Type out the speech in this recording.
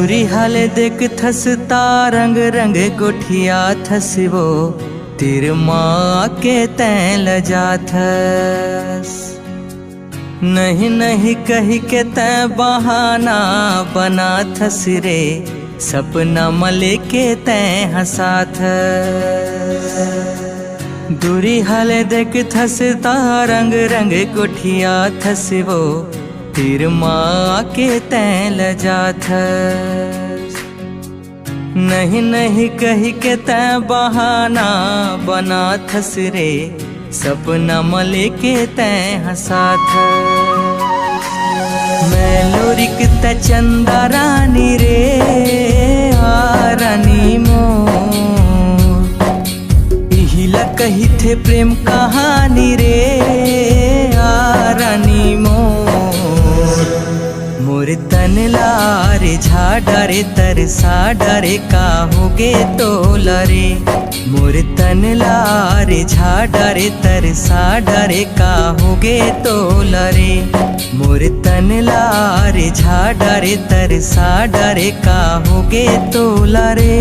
दूरी हाले देख थसता रंग रंग गोठिया थसबो तिर माँ के तैं लजा थस। नहीं नहीं कही के तैं बहाना बना थस रे सपना मले के तैं हंसा थस। दूरी हाले देख थसता रंग रंग गोठिया थसबो तिर माँ के तैं लजा थस। नहीं नहीं कही के तैं बहाना बना थस रे सपना मले के तैं हंसा थस। मैं लोरिक तै चंदा रानी रे आ रानी मोर इहिला कही थे प्रेम कहानी रे आ रानी मोर तन लारे झाड़ा रे तरसा डरे का होगे तो लरे। मोर तन लारे झाड़ा रे तरसा डरे का होगे तो लरे। मोर तन लारे झाड़ा रे तरसा डरे का होगे तो लरे।